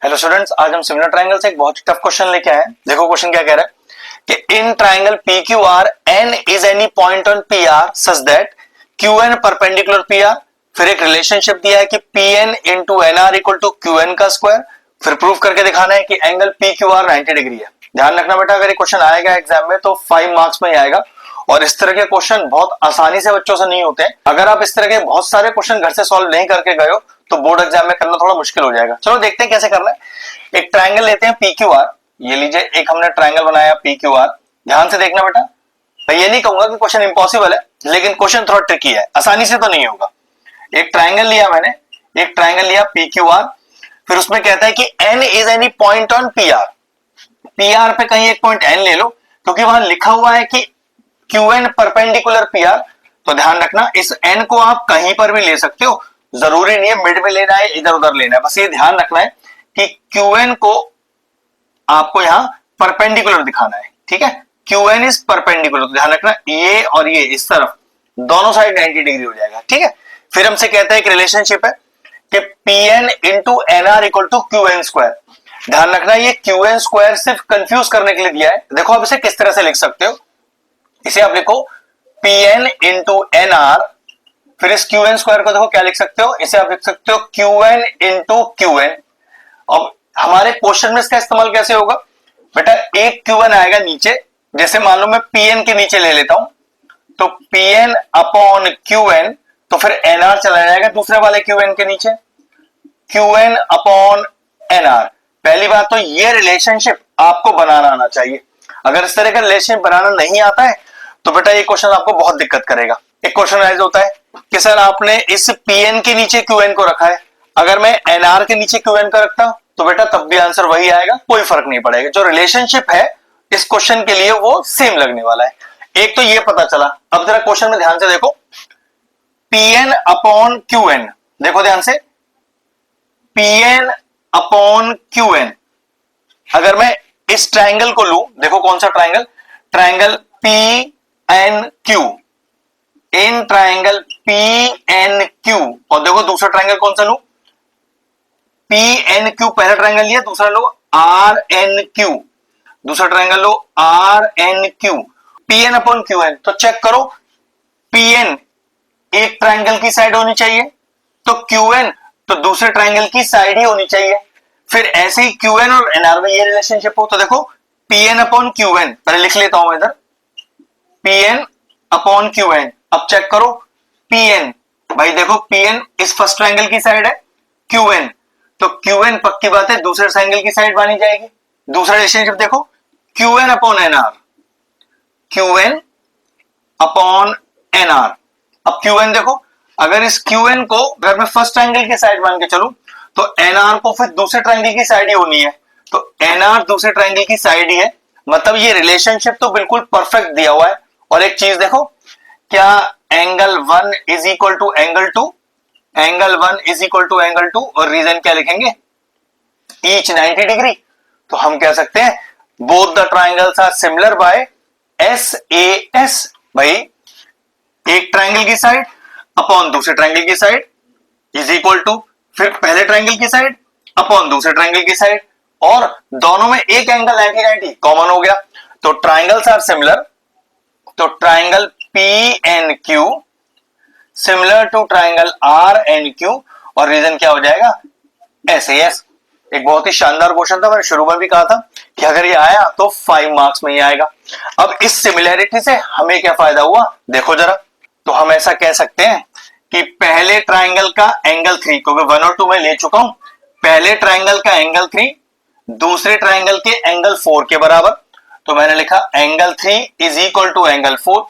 Hello students, आज हम similar triangle से एक बहुत ही टफ क्वेश्चन लेके आए हैं। देखो क्वेश्चन क्या कह रहा है कि in triangle PQR n is any point on PR such that QN perpendicular PR। फिर एक रिलेशनशिप दिया है कि PN into NR equal to QN का स्क्वायर। फिर प्रूफ करके दिखाना है कि एंगल PQR 90 डिग्री है। ध्यान रखना बेटा, अगर ये क्वेश्चन आएगा एग्जाम में तो 5 मार्क्स में ही आएगा और इस तरह के क्वेश्चन बहुत आसानी से बच्चों से नहीं होते हैं। अगर आप इस तरह के बहुत सारे क्वेश्चन घर से सॉल्व नहीं करके गए हो तो बोर्ड एग्जाम में करना थोड़ा मुश्किल हो जाएगा। चलो देखते हैं कैसे करना है। एक ट्रायंगल लेते हैं PQR। ये लीजिए, एक हमने ट्रायंगल बनाया PQR। ध्यान से देखना बेटा, मैं ये नहीं कहूंगा कि क्वेश्चन इंपॉसिबल है, लेकिन क्वेश्चन थोड़ा ट्रिकी है, आसानी से तो नहीं होगा। एक ट्रायंगल लिया मैंने, एक ट्रायंगल लिया PQR। फिर उसमें कहता है कि n is any point on PR। PR पे कहीं एक पॉइंट n ले लो, क्योंकि वहां लिखा हुआ है कि QN परपेंडिकुलर PR। तो ध्यान रखना, इस n को आप कहीं पर भी ले सकते हो, जरूरी नहीं है मिड में लेना है, इधर उधर लेना है। बस ये ध्यान रखना है कि QN को आपको यहां परपेंडिकुलर दिखाना है, ठीक है। QN इज परपेंडिकुलर, ध्यान रखना ये और ये इस तरफ दोनों साइड 90 डिग्री हो जाएगा, ठीक है। फिर हमसे कहता है एक रिलेशनशिप है कि PN into NR equal to QN square. ध्यान रखना ये QN स्क्वायर सिर्फ कंफ्यूज करने के लिए दिया है। देखो आप इसे किस तरह से लिख सकते हो, इसे आप लिखो PN इंटू NR। फिर इस QN स्क्वायर को देखो क्या लिख सकते हो, इसे आप लिख सकते हो QN इंटू QN। अब हमारे क्वेश्चन में इसका इस्तेमाल कैसे होगा बेटा, एक QN आएगा नीचे, जैसे मान लो मैं PN के नीचे ले लेता हूं तो PN अपॉन QN, तो फिर NR चला जाएगा दूसरे वाले QN के नीचे, QN अपॉन NR। पहली बात तो ये रिलेशनशिप आपको बनाना आना चाहिए। अगर इस तरह का रिलेशनशिप बनाना नहीं आता है तो बेटा ये क्वेश्चन आपको बहुत दिक्कत करेगा। एक क्वेश्चन राइज होता है कि सर आपने इस PN के नीचे QN को रखा है, अगर मैं NR के नीचे QN का रखता तो बेटा तब भी आंसर वही आएगा, कोई फर्क नहीं पड़ेगा। जो रिलेशनशिप है इस क्वेश्चन के लिए वो सेम लगने वाला है। एक तो ये पता चला। अब जरा क्वेश्चन में ध्यान से देखो, PN अपॉन QN, देखो ध्यान से, PN अपॉन QN। अगर मैं इस ट्रायंगल को लूं, देखो कौन सा triangle, triangle PNQ, in triangle PNQ। और देखो दूसरा ट्रायंगल कौन सा लूं, PNQ पहला ट्रायंगल लिया, दूसरा लो RNQ, दूसरा ट्रायंगल लो RNQ। PN अपॉन QN, तो चेक करो PN एक ट्रायंगल की साइड होनी चाहिए, तो QN तो दूसरे ट्रायंगल की साइड ही होनी चाहिए। फिर ऐसे ही QN और NR में ये रिलेशनशिप हो, तो देखो PN अपॉन QN, पहले लिख लेता हूं इधर, PN अपॉन QN। अब चेक करो PN, भाई देखो PN इस फर्स्ट ट्रायंगल की साइड है, QN तो QN पक्की बात है दूसरे ट्रायंगल की साइड मानी जाएगी। दूसरा रिलेशनशिप देखो QN upon NR, QN upon NR। अब QN देखो, अगर इस QN को अगर मैं फर्स्ट ट्रायंगल की साइड मान के चलूं तो NR को फिर दूसरे ट्रायंगल की साइड ही होनी है, तो NR दूसरे ट्रायंगल की साइड ही है। मतलब ये रिलेशनशिप तो बिल्कुल परफेक्ट दिया हुआ है। और एक चीज देखो, क्या angle 1 is equal to angle 2, angle 1 is equal to angle 2, और रीजन क्या लिखेंगे, ईच 90 डिग्री। तो हम कह सकते हैं both the triangles are similar by SAS। भाई एक ट्रायंगल की साइड अपॉन दूसरे ट्रायंगल की साइड इज इक्वल टू फिर पहले ट्रायंगल की साइड अपॉन दूसरे ट्रायंगल की साइड, और दोनों में एक एंगल 90 कॉमन हो गया, तो ट्रायंगल्स आर सिमिलर। तो triangle PNQ similar to triangle RNQ, और रीजन क्या हो जाएगा, SAS। एक बहुत ही शानदार क्वेश्चन था, मैंने शुरू में भी कहा था कि अगर ये आया तो 5 मार्क्स में ही आएगा। अब इस सिमिलैरिटी से हमें क्या फायदा हुआ, देखो जरा। तो हम ऐसा कह सकते हैं कि पहले ट्रायंगल का एंगल 3, क्योंकि 1 और 2 में ले चुका हूं, पहले ट्रायंगल का एंगल 3 दूसरे ट्रायंगल के एंगल 4 के बराबर, तो मैंने लिखा angle 3 is equal to angle 4।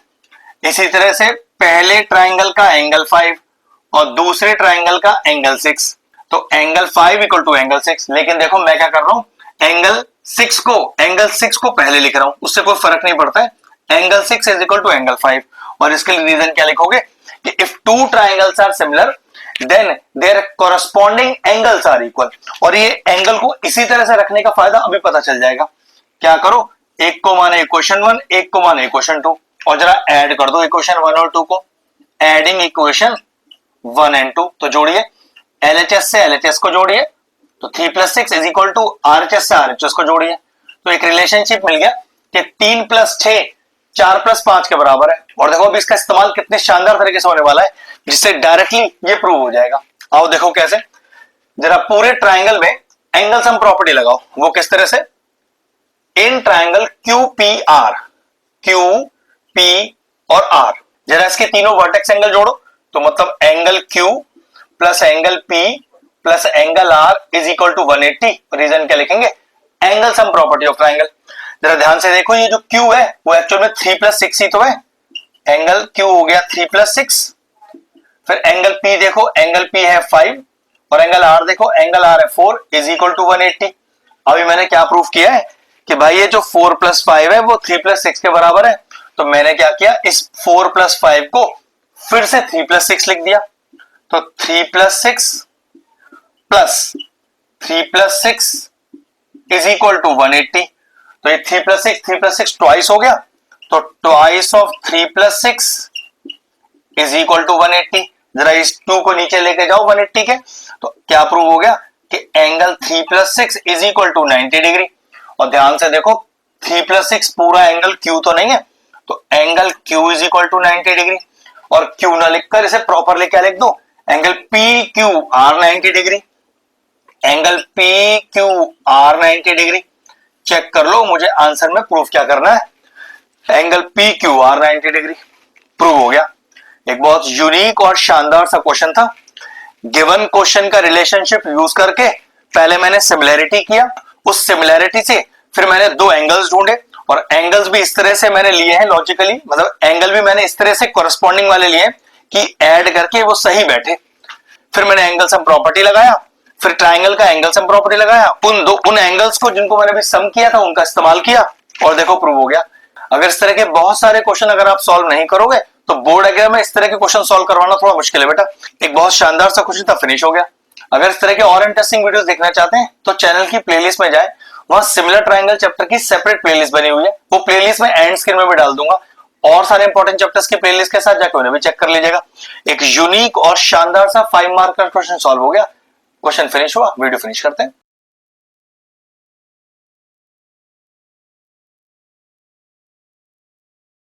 इसी तरह से पहले ट्रायंगल का एंगल 5 और दूसरे ट्रायंगल का एंगल 6, तो एंगल 5 इक्वल टू एंगल 6। लेकिन देखो मैं क्या कर रहा हूं, एंगल 6 को पहले लिख रहा हूं, उससे कोई फर्क नहीं पड़ता है। Angle 6 is equal to angle 5, और इसके लिए रीजन क्या लिखोगे कि if two triangles are similar then their corresponding angles are equal. और ये एंगल को इसी तरह से रखने का फायदा अभी पता चल जाएगा। क्या करो, एक को माने इक्वेशन 1, एक को माने इक्वेशन 2, और जरा ऐड कर दो इक्वेशन 1 और 2 को, एडिंग इक्वेशन 1 एंड 2। तो जोड़िए, LHS से LHS को जोड़िए, तो 3 + 6 इज इक्वल टू RHS से RHS को जोड़िए, तो एक रिलेशनशिप मिल गया कि 3 + 6 4 + 5 के बराबर है। और देखो अभी इसका इस्तेमाल कितने शानदार तरीके से होने वाला है, जिससे डायरेक्टली ये प्रूव हो जाएगा। आओ देखो कैसे, जरा पूरे ट्राइंगल में एंगल सम प्रॉपर्टी लगाओ। वो किस तरह से, इन ट्राइंगल QPR, QP और R, जरा इसके तीनों वर्टेक्स एंगल जोड़ो, तो मतलब angle Q plus angle P plus angle R is equal to 180। Reason क्या लिखेंगे, angle sum property of triangle. जरा ध्यान से देखो, ये जो Q है वो एक्चुअल में 3 + 6 ही तो है। एंगल Q हो गया 3 + 6, फिर एंगल P देखो, एंगल P है 5 और एंगल R देखो, एंगल R है 4 इज इक्वल टू 180। अभी मैंने क्या प्रूफ किया है कि भाई ये जो 4 + 5 है वो 3 + 6 के बराबर है। तो मैंने क्या किया, इस 4 + 5 को फिर से 3 + 6 लिख दिया। तो 3 + 6 प्लस 3 + 6 इज इक्वल टू 180। तो ये 3 + 6 ट्वाइस हो गया, तो twice of 3 + 6 is equal to 180। जरा इस 2 को नीचे लेके जाओ 180 के, तो क्या प्रूव हो गया कि angle 3 + 6 is equal to 90 degree. और ध्यान से देखो 3 + 6 पूरा एंगल Q तो नहीं है, तो angle Q is equal to 90 degree. और Q ना लिखकर इसे प्रॉपरली क्या लिख दो, angle PQR 90 degree, angle PQR 90 degree. Check कर लो मुझे आंसर में प्रूफ क्या करना है, एंगल PQR 90 डिग्री प्रूव हो गया। एक बहुत यूनिक और शानदार सा क्वेश्चन था। गिवन क्वेश्चन का रिलेशनशिप यूज करके पहले मैंने सिमिलैरिटी किया, उस सिमिलैरिटी से फिर मैंने दो एंगल्स ढूंढे, और एंगल्स भी इस तरह से मैंने लिए हैं लॉजिकली, मतलब एंगल भी मैंने इस तरह से कॉरेस्पॉन्डिंग वाले लिए कि ऐड करके वो सही बैठे। फिर मैंने एंगल सम प्रॉपर्टी लगाया, फिर ट्राइंगल का एंगल सम प्रॉपर्टी लगाया, उन एंगल्स को जिनको मैंने भी सम किया था उनका इस्तेमाल किया, और देखो प्रूव हो गया। अगर इस तरह के बहुत सारे क्वेश्चन अगर आप सॉल्व नहीं करोगे तो बोर्ड एग्जाम में इस तरह के क्वेश्चन सॉल्व करवाना थोड़ा मुश्किल है बेटा। एक बहुत शानदार सा क्वेश्चन था, फिनिश हो गया। अगर इस तरह के और इंटरेस्टिंग वीडियोस देखना चाहते हैं तो चैनल की प्लेलिस्ट में जाए, वहां सिमिलर ट्राइंगल चैप्टर की सेपरेट प्लेलिस्ट बनी हुई है, वो प्लेलिस्ट में एंड स्क्रीन में भी डाल दूंगा, और सारे इंपॉर्टेंट चैप्टर्स की प्लेलिस्ट के साथ जाकर उन्हें भी चेक कर लीजिएगा। एक यूनिक और शानदार सा 5 मार्क का क्वेश्चन सॉल्व हो गया, क्वेश्चन फिनिश हुआ, वीडियो फिनिश करते हैं।